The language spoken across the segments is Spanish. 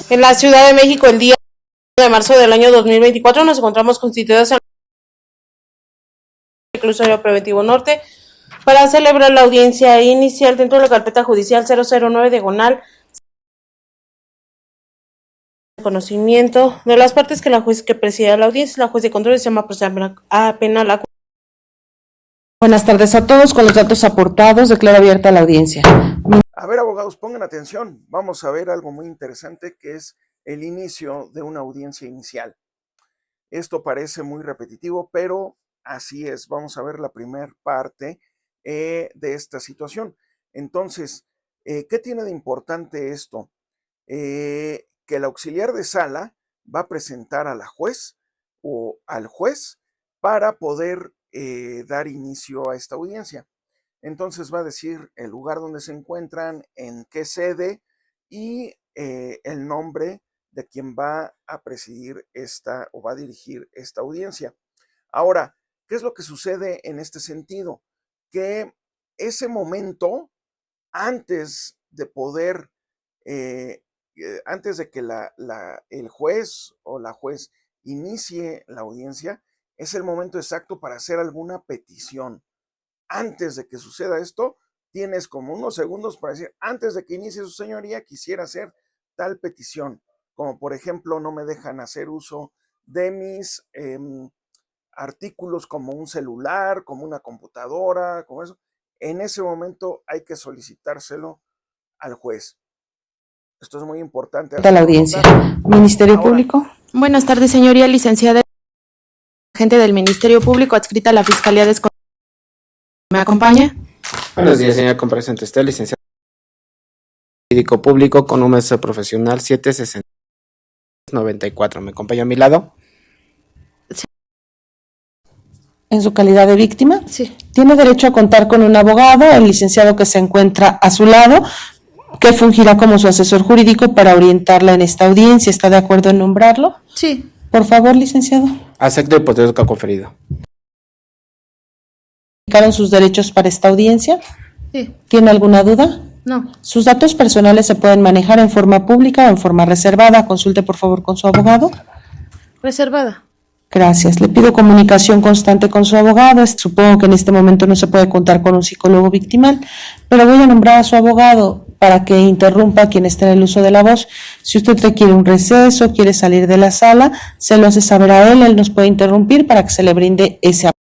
En la Ciudad de México, el día de marzo del año 2024, nos encontramos constituidos en el Reclusorio Preventivo Norte para celebrar la audiencia inicial dentro de la carpeta judicial 009 diagonal conocimiento de las partes que la juez que presida la audiencia, la juez de control, se llama procesal penal. Buenas tardes a todos. Con los datos aportados, declaro abierta la audiencia. A ver, abogados, pongan atención. Vamos a ver algo muy interesante que es el inicio de una audiencia inicial. Esto parece muy repetitivo, pero así es. Vamos a ver la primera parte de esta situación. Entonces, ¿qué tiene de importante esto? Que el auxiliar de sala va a presentar a la juez o al juez para poder dar inicio a esta audiencia. Entonces va a decir el lugar donde se encuentran, en qué sede y el nombre de quien va a presidir esta o va a dirigir esta audiencia. Ahora, ¿qué es lo que sucede en este sentido? Que ese momento, antes de poder, antes de que el juez o la juez inicie la audiencia, es el momento exacto para hacer alguna petición. Antes de que suceda esto, tienes como unos segundos para decir, antes de que inicie su señoría, quisiera hacer tal petición, como por ejemplo, no me dejan hacer uso de mis artículos como un celular, como una computadora, como eso. En ese momento hay que solicitárselo al juez. Esto es muy importante. La audiencia. Ministerio Ahora, Público. Buenas tardes, señoría licenciada, agente del Ministerio Público adscrita a la Fiscalía de Escocia. ¿Me acompaña? Buenos días, señora compareciente. Usted, licenciado jurídico público con número profesional 76094. ¿Me acompaña a mi lado? En su calidad de víctima. Sí. Tiene derecho a contar con un abogado, el licenciado que se encuentra a su lado, que fungirá como su asesor jurídico para orientarla en esta audiencia. ¿Está de acuerdo en nombrarlo? Sí. Por favor, licenciado. Acepto el proceso que ha conferido. ¿Explicaron sus derechos para esta audiencia? Sí. ¿Tiene alguna duda? No. Sus datos personales se pueden manejar en forma pública o en forma reservada. Consulte por favor con su abogado. Reservada. Gracias. Le pido comunicación constante con su abogado. Supongo que en este momento no se puede contar con un psicólogo victimal, pero voy a nombrar a su abogado para que interrumpa a quien esté en el uso de la voz. Si usted requiere un receso, quiere salir de la sala, se lo hace saber a él nos puede interrumpir para que se le brinde ese apoyo.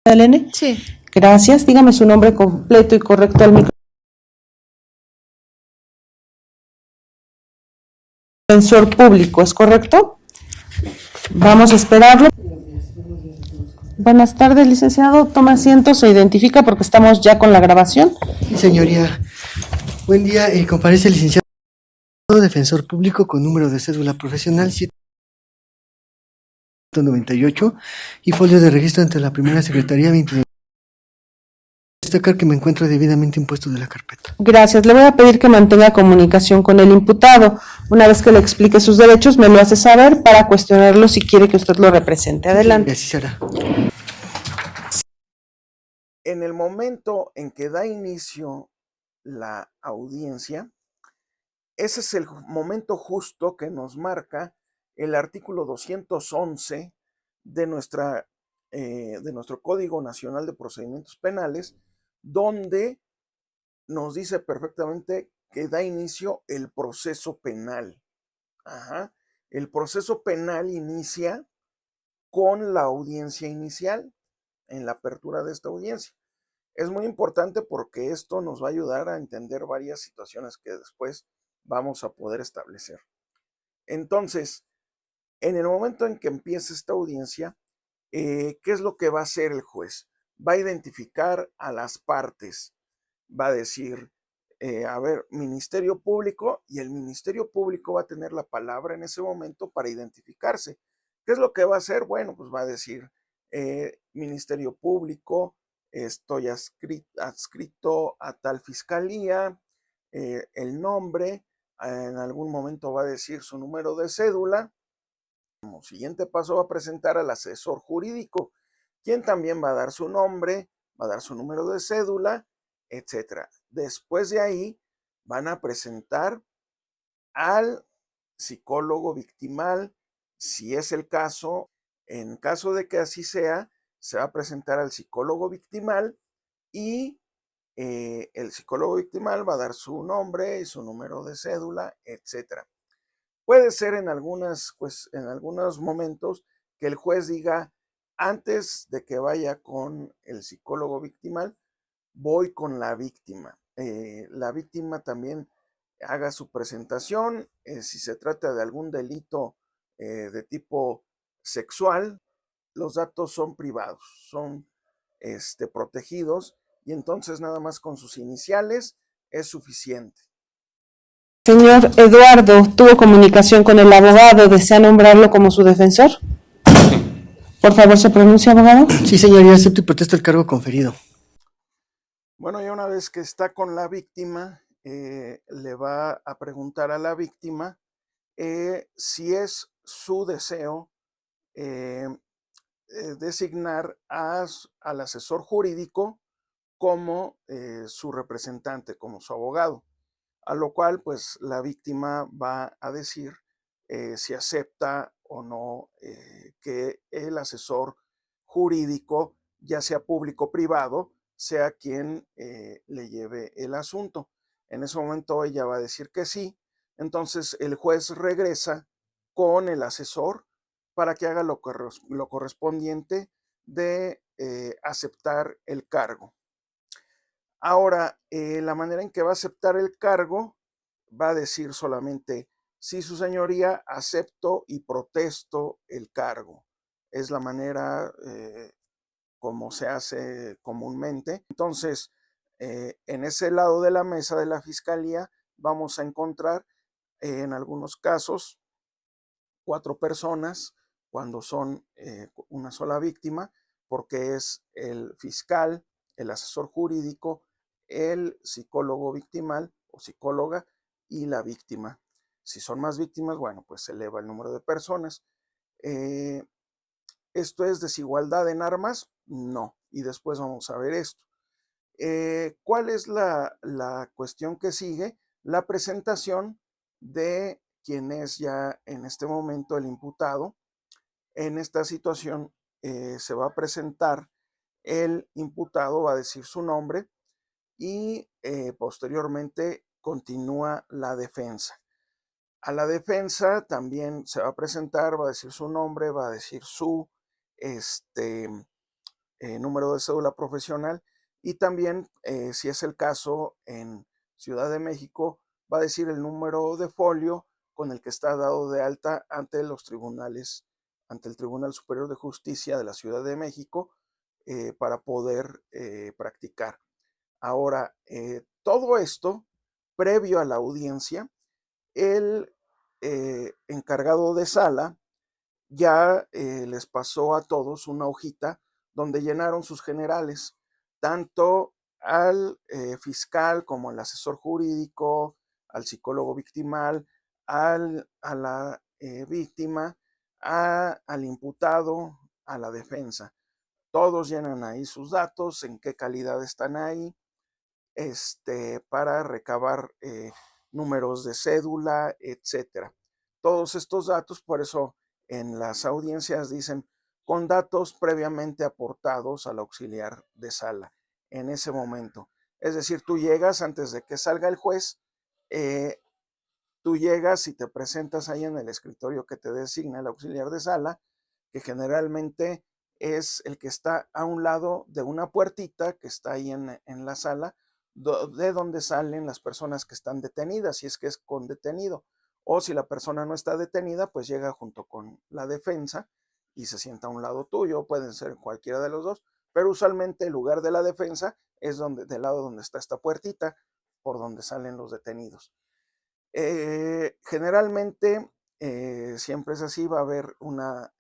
Elene. Sí. Gracias. Dígame su nombre completo y correcto al micrófono. Defensor público, ¿es correcto? Vamos a esperarlo. Buenas tardes, licenciado. Toma asiento, se identifica porque estamos ya con la grabación. Sí, señoría. Buen día. Comparece el licenciado defensor público con número de cédula profesional 798 y folio de registro ante la primera secretaría 29. Destacar que me encuentro debidamente impuesto de la carpeta. Gracias. Le voy a pedir que mantenga comunicación con el imputado. Una vez que le explique sus derechos, me lo hace saber para cuestionarlo si quiere que usted lo represente. Adelante. Así será. en el momento en que da inicio la audiencia, ese es el momento justo que nos marca el artículo 211 de nuestro Código Nacional de Procedimientos Penales, donde nos dice perfectamente que da inicio el proceso penal. Ajá. El proceso penal inicia con la audiencia inicial, en la apertura de esta audiencia. Es muy importante porque esto nos va a ayudar a entender varias situaciones que después vamos a poder establecer. Entonces, en el momento en que empiece esta audiencia, ¿qué es lo que va a hacer el juez? Va a identificar a las partes, va a decir, a ver, Ministerio Público, y el Ministerio Público va a tener la palabra en ese momento para identificarse. ¿Qué es lo que va a hacer? Bueno, pues va a decir, Ministerio Público, estoy adscrito a tal fiscalía, el nombre, en algún momento va a decir su número de cédula. Como siguiente paso va a presentar al asesor jurídico, quien también va a dar su nombre, va a dar su número de cédula, etcétera. Después de ahí van a presentar al psicólogo victimal, si es el caso. En caso de que así sea, se va a presentar al psicólogo victimal y el psicólogo victimal va a dar su nombre y su número de cédula, etcétera. Puede ser en algunos momentos que el juez diga, antes de que vaya con el psicólogo victimal, voy con la víctima. La víctima también haga su presentación. Si se trata de algún delito de tipo sexual, los datos son privados, son protegidos, y entonces nada más con sus iniciales es suficiente. Señor Eduardo, ¿tuvo comunicación con el abogado? ¿Desea nombrarlo como su defensor? Por favor, ¿se pronuncia, abogado? Sí, señoría, acepto y protesto el cargo conferido. Bueno, ya una vez que está con la víctima, le va a preguntar a la víctima si es su deseo designar al asesor jurídico como su representante, como su abogado, a lo cual pues la víctima va a decir si acepta o no que el asesor jurídico, ya sea público o privado, sea quien le lleve el asunto. En ese momento ella va a decir que sí, entonces el juez regresa con el asesor para que haga lo correspondiente de aceptar el cargo. Ahora, la manera en que va a aceptar el cargo va a decir solamente, sí, su señoría, acepto y protesto el cargo. Es la manera como se hace comúnmente. Entonces, en ese lado de la mesa de la fiscalía vamos a encontrar en algunos casos 4 personas cuando son una sola víctima, porque es el fiscal, el asesor jurídico, el psicólogo victimal o psicóloga y la víctima. Si son más víctimas, bueno, pues se eleva el número de personas. ¿Esto es desigualdad en armas? No. Y después vamos a ver esto. ¿Cuál es la cuestión que sigue? La presentación de quien es ya en este momento el imputado. En esta situación se va a presentar el imputado, va a decir su nombre y posteriormente continúa la defensa. A la defensa también se va a presentar, va a decir su nombre, va a decir su número de cédula profesional y también, si es el caso en Ciudad de México, va a decir el número de folio con el que está dado de alta ante los tribunales, ante el Tribunal Superior de Justicia de la Ciudad de México, para poder practicar. Ahora, todo esto, previo a la audiencia, el encargado de sala ya les pasó a todos una hojita donde llenaron sus generales, tanto al fiscal como al asesor jurídico, al psicólogo victimal, a la víctima, al imputado, a la defensa. Todos llenan ahí sus datos, en qué calidad están ahí, para recabar números de cédula, etcétera. Todos estos datos, por eso en las audiencias dicen con datos previamente aportados al auxiliar de sala en ese momento. Es decir, tú llegas antes de que salga el juez, tú llegas y te presentas ahí en el escritorio que te designa el auxiliar de sala, que generalmente es el que está a un lado de una puertita que está ahí en la sala, de donde salen las personas que están detenidas, si es que es con detenido, o si la persona no está detenida, pues llega junto con la defensa y se sienta a un lado tuyo, pueden ser cualquiera de los dos, pero usualmente el lugar de la defensa es del lado donde está esta puertita, por donde salen los detenidos. Generalmente siempre es así, va a haber una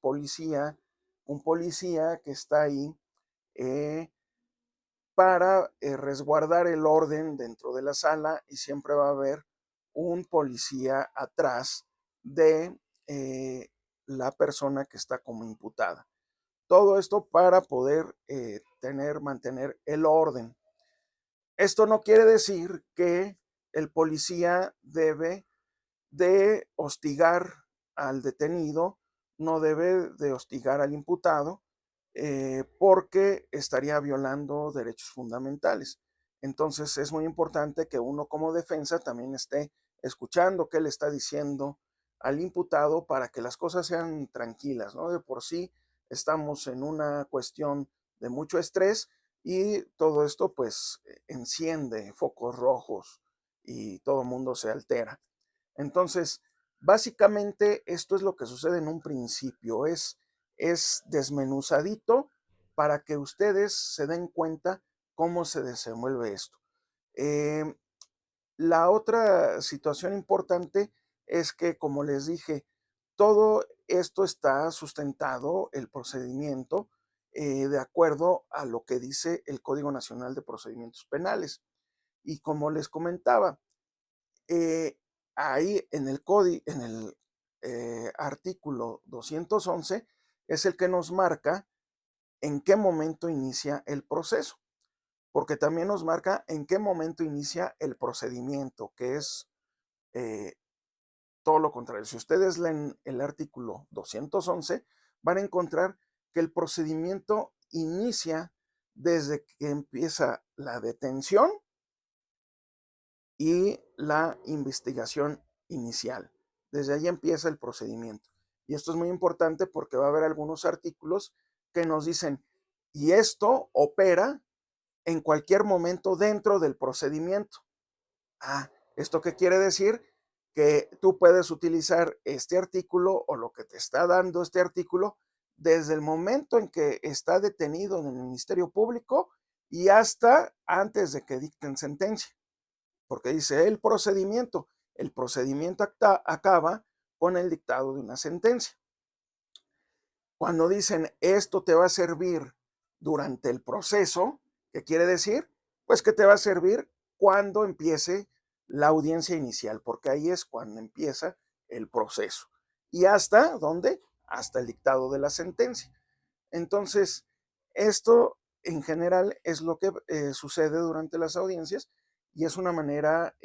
policía, un policía que está ahí para resguardar el orden dentro de la sala, y siempre va a haber un policía atrás de la persona que está como imputada. Todo esto para poder mantener el orden. Esto no quiere decir que el policía debe de hostigar al detenido, no debe de hostigar al imputado, porque estaría violando derechos fundamentales. Entonces es muy importante que uno como defensa también esté escuchando qué le está diciendo al imputado para que las cosas sean tranquilas, ¿no? De por sí estamos en una cuestión de mucho estrés y todo esto pues enciende focos rojos y todo el mundo se altera. Entonces, básicamente esto es lo que sucede en un principio, es desmenuzadito para que ustedes se den cuenta cómo se desenvuelve esto. La otra situación importante es que, como les dije, todo esto está sustentado, el procedimiento, de acuerdo a lo que dice el Código Nacional de Procedimientos Penales. Y como les comentaba, ahí en el artículo 211 es el que nos marca en qué momento inicia el proceso, porque también nos marca en qué momento inicia el procedimiento, que es todo lo contrario. Si ustedes leen el artículo 211, van a encontrar que el procedimiento inicia desde que empieza la detención y la investigación inicial. Desde ahí empieza el procedimiento. Y esto es muy importante porque va a haber algunos artículos que nos dicen, y esto opera en cualquier momento dentro del procedimiento. ¿Esto qué quiere decir? Que tú puedes utilizar este artículo o lo que te está dando este artículo desde el momento en que está detenido en el Ministerio Público y hasta antes de que dicten sentencia. Porque dice el procedimiento acaba con el dictado de una sentencia. Cuando dicen esto te va a servir durante el proceso, ¿qué quiere decir? Pues que te va a servir cuando empiece la audiencia inicial, porque ahí es cuando empieza el proceso. ¿Y hasta dónde? Hasta el dictado de la sentencia. Entonces, esto en general es lo que sucede durante las audiencias y es una manera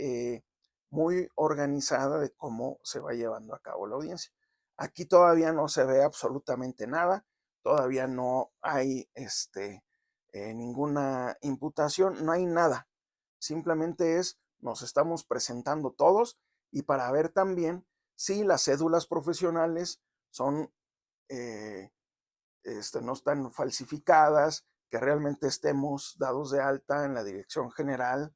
muy organizada de cómo se va llevando a cabo la audiencia. Aquí todavía no se ve absolutamente nada, todavía no hay ninguna imputación, no hay nada. Simplemente nos estamos presentando todos y para ver también si las cédulas profesionales son no están falsificadas, que realmente estemos dados de alta en la Dirección General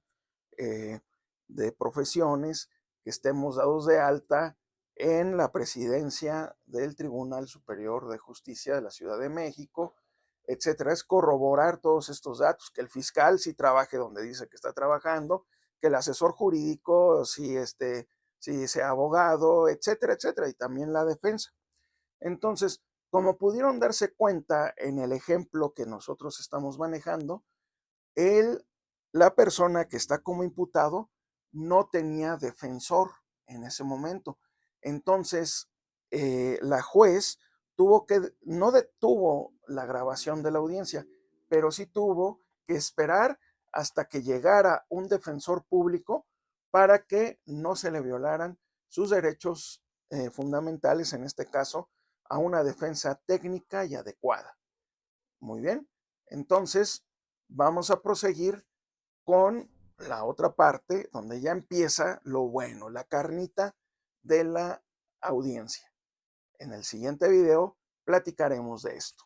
de Profesiones, que estemos dados de alta en la presidencia del Tribunal Superior de Justicia de la Ciudad de México, etcétera. Es corroborar todos estos datos, que el fiscal sí trabaje donde dice que está trabajando, que el asesor jurídico sí sea abogado, etcétera, etcétera, y también la defensa. Entonces, como pudieron darse cuenta en el ejemplo que nosotros estamos manejando, la persona que está como imputado no tenía defensor en ese momento. Entonces, la juez no detuvo la grabación de la audiencia, pero sí tuvo que esperar hasta que llegara un defensor público para que no se le violaran sus derechos fundamentales, en este caso, a una defensa técnica y adecuada. Muy bien, entonces vamos a proseguir con la otra parte donde ya empieza lo bueno, la carnita de la audiencia. En el siguiente video platicaremos de esto.